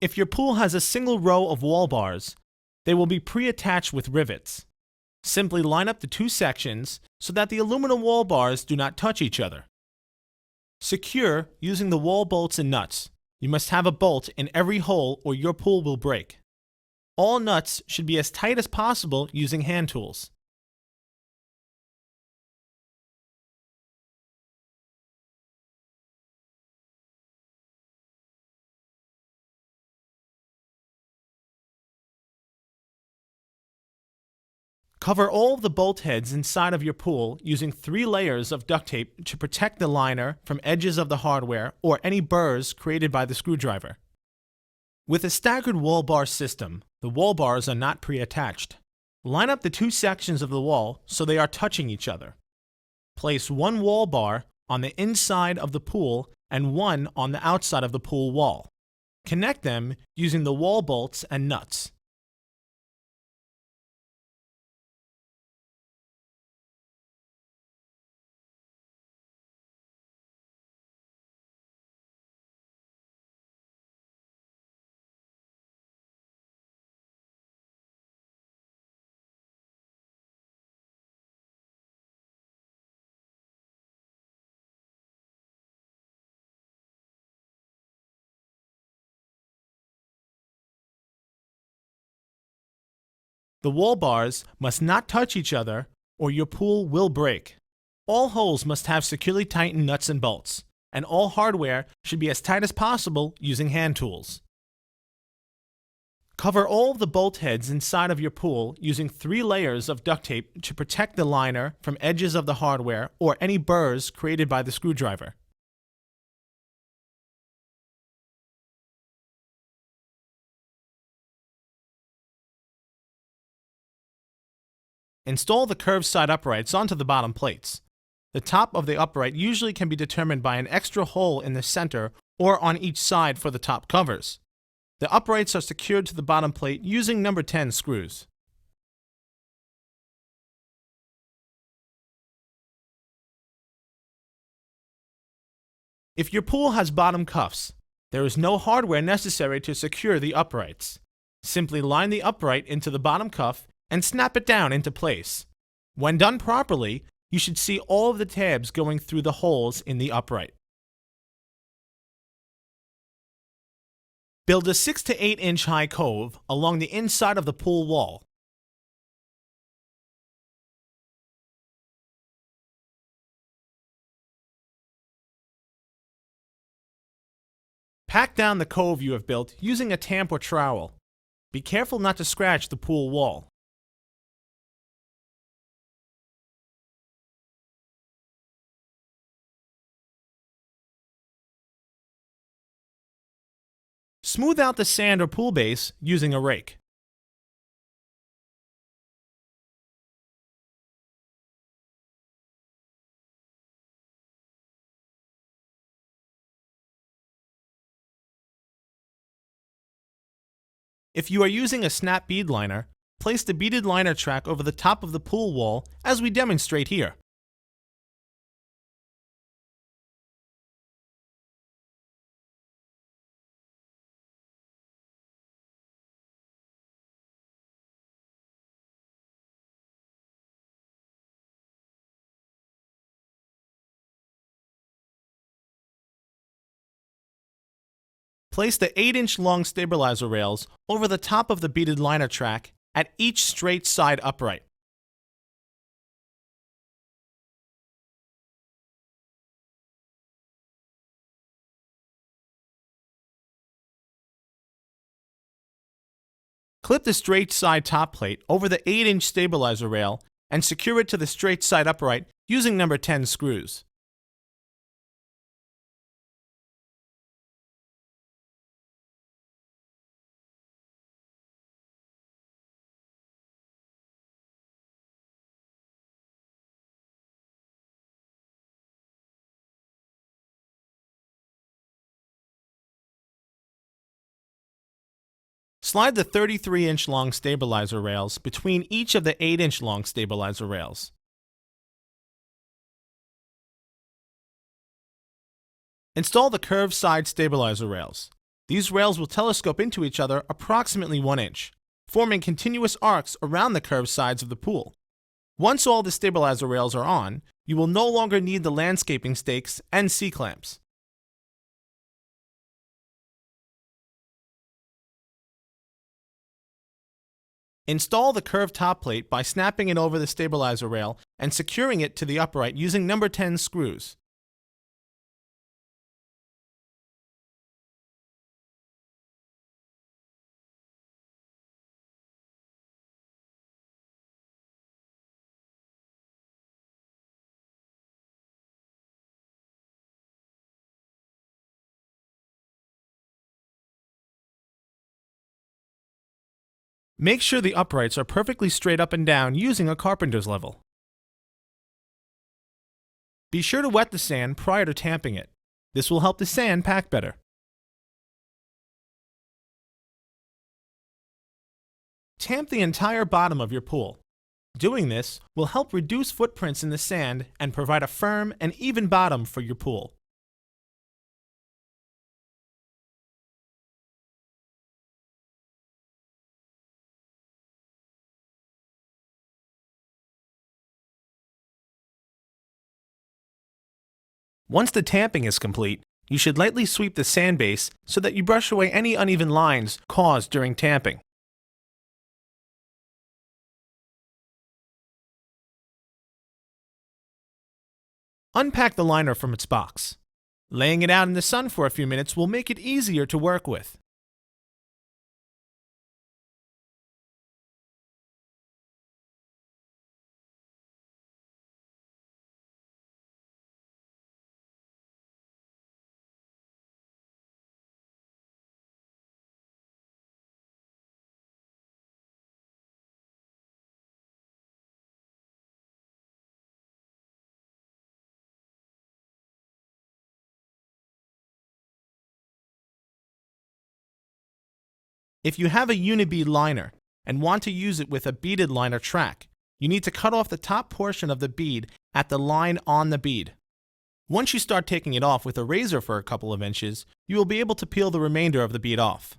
If your pool has a single row of wall bars, they will be pre-attached with rivets. Simply line up the two sections so that the aluminum wall bars do not touch each other. Secure using the wall bolts and nuts. You must have a bolt in every hole or your pool will break. All nuts should be as tight as possible using hand tools. Cover all of the bolt heads inside of your pool using 3 layers of duct tape to protect the liner from edges of the hardware or any burrs created by the screwdriver. With a staggered wall bar system, the wall bars are not pre-attached. Line up the two sections of the wall so they are touching each other. Place one wall bar on the inside of the pool and one on the outside of the pool wall. Connect them using the wall bolts and nuts. The wall bars must not touch each other or your pool will break. All holes must have securely tightened nuts and bolts, and all hardware should be as tight as possible using hand tools. Cover all of the bolt heads inside of your pool using 3 layers of duct tape to protect the liner from edges of the hardware or any burrs created by the screwdriver. Install the curved side uprights onto the bottom plates. The top of the upright usually can be determined by an extra hole in the center or on each side for the top covers. The uprights are secured to the bottom plate using number 10 screws. If your pool has bottom cuffs, there is no hardware necessary to secure the uprights. Simply line the upright into the bottom cuff and snap it down into place. When done properly, you should see all of the tabs going through the holes in the upright. Build a 6 to 8 inch high cove along the inside of the pool wall. Pack down the cove you have built using a tamp or trowel. Be careful not to scratch the pool wall. Smooth out the sand or pool base using a rake. If you are using a snap bead liner, place the beaded liner track over the top of the pool wall as we demonstrate here. Place the 8-inch long stabilizer rails over the top of the beaded liner track at each straight side upright. Clip the straight side top plate over the 8-inch stabilizer rail and secure it to the straight side upright using number 10 screws. Slide the 33-inch long stabilizer rails between each of the 8-inch long stabilizer rails. Install the curved side stabilizer rails. These rails will telescope into each other approximately 1 inch, forming continuous arcs around the curved sides of the pool. Once all the stabilizer rails are on, you will no longer need the landscaping stakes and C-clamps. Install the curved top plate by snapping it over the stabilizer rail and securing it to the upright using number 10 screws. Make sure the uprights are perfectly straight up and down using a carpenter's level. Be sure to wet the sand prior to tamping it. This will help the sand pack better. Tamp the entire bottom of your pool. Doing this will help reduce footprints in the sand and provide a firm and even bottom for your pool. Once the tamping is complete, you should lightly sweep the sand base so that you brush away any uneven lines caused during tamping. Unpack the liner from its box. Laying it out in the sun for a few minutes will make it easier to work with. If you have a unibead liner and want to use it with a beaded liner track, you need to cut off the top portion of the bead at the line on the bead. Once you start taking it off with a razor for a couple of inches, you will be able to peel the remainder of the bead off.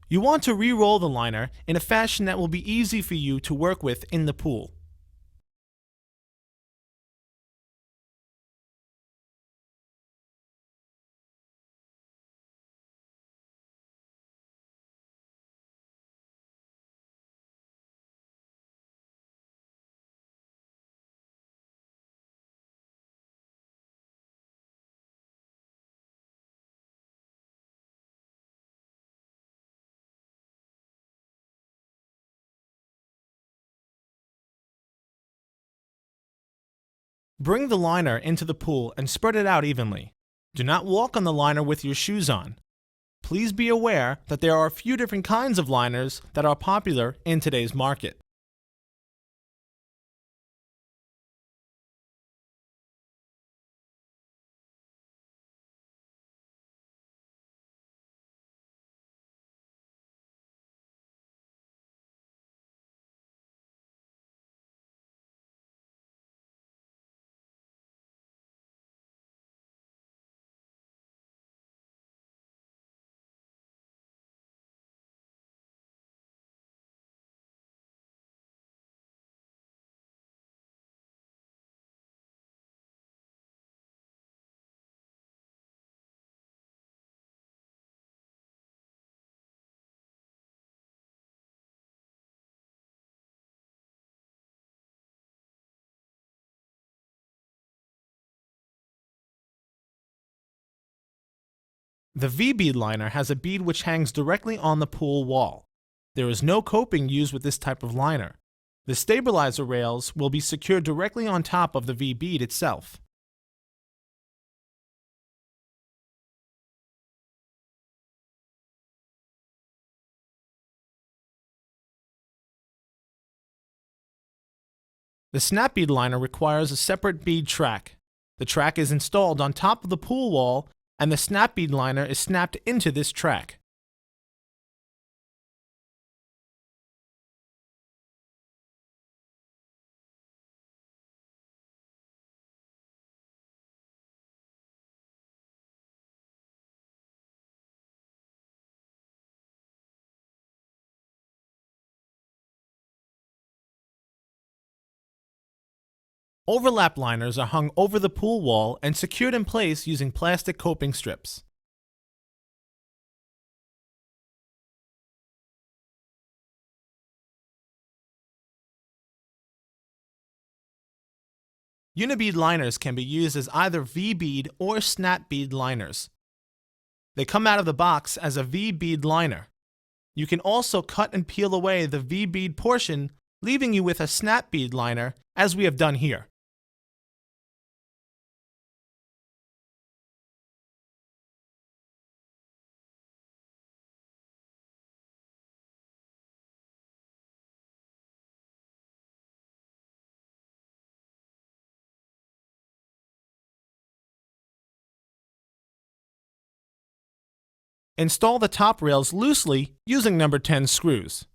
You want to re-roll the liner in a fashion that will be easy for you to work with in the pool. Bring the liner into the pool and spread it out evenly. Do not walk on the liner with your shoes on. Please be aware that there are a few different kinds of liners that are popular in today's market. The V-bead liner has a bead which hangs directly on the pool wall. There is no coping used with this type of liner. The stabilizer rails will be secured directly on top of the V-bead itself. The snap bead liner requires a separate bead track. The track is installed on top of the pool wall, and the snap bead liner is snapped into this track. Overlap liners are hung over the pool wall and secured in place using plastic coping strips. Unibead liners can be used as either V-bead or snap bead liners. They come out of the box as a V-bead liner. You can also cut and peel away the V-bead portion, leaving you with a snap bead liner, as we have done here. Install the top rails loosely using number 10 screws.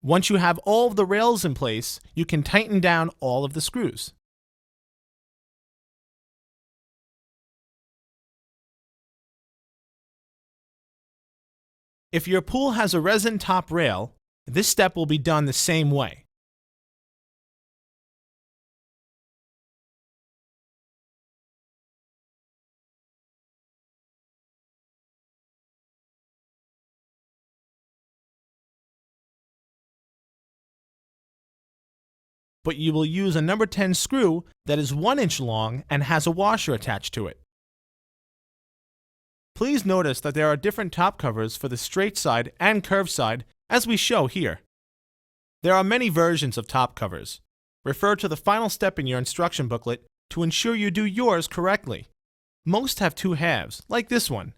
Once you have all of the rails in place, you can tighten down all of the screws. If your pool has a resin top rail, this step will be done the same way. But you will use a number 10 screw that is 1 inch long and has a washer attached to it. Please notice that there are different top covers for the straight side and curved side, as we show here. There are many versions of top covers. Refer to the final step in your instruction booklet to ensure you do yours correctly. Most have 2 halves, like this one.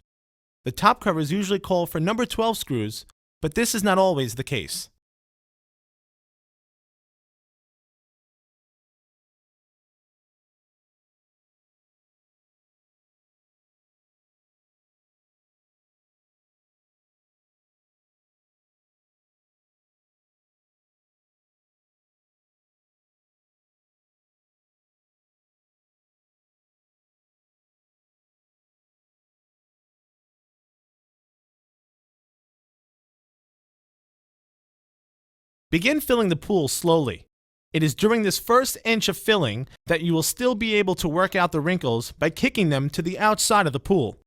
The top covers usually call for number 12 screws, but this is not always the case. Begin filling the pool slowly. It is during this first inch of filling that you will still be able to work out the wrinkles by kicking them to the outside of the pool.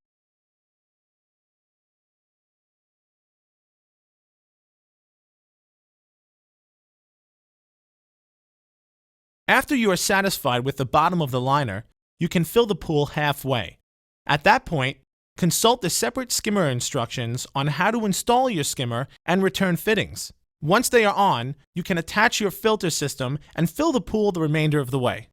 After you are satisfied with the bottom of the liner, you can fill the pool halfway. At that point, consult the separate skimmer instructions on how to install your skimmer and return fittings. Once they are on, you can attach your filter system and fill the pool the remainder of the way.